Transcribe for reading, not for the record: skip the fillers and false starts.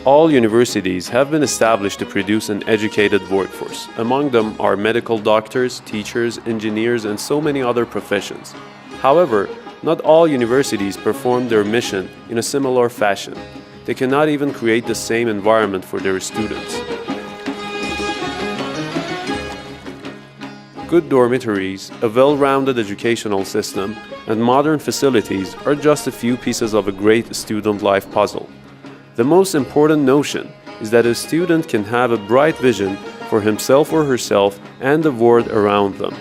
All universities have been established to produce an educated workforce. Among them are medical doctors, teachers, engineers, and so many other professions. However, not all universities perform their mission in a similar fashion. They cannot even create the same environment for their students. Good dormitories, a well-rounded educational system, and modern facilities are just a few pieces of a great student life puzzle. The most important notion is that a student can have a bright vision for himself or herself and the world around them.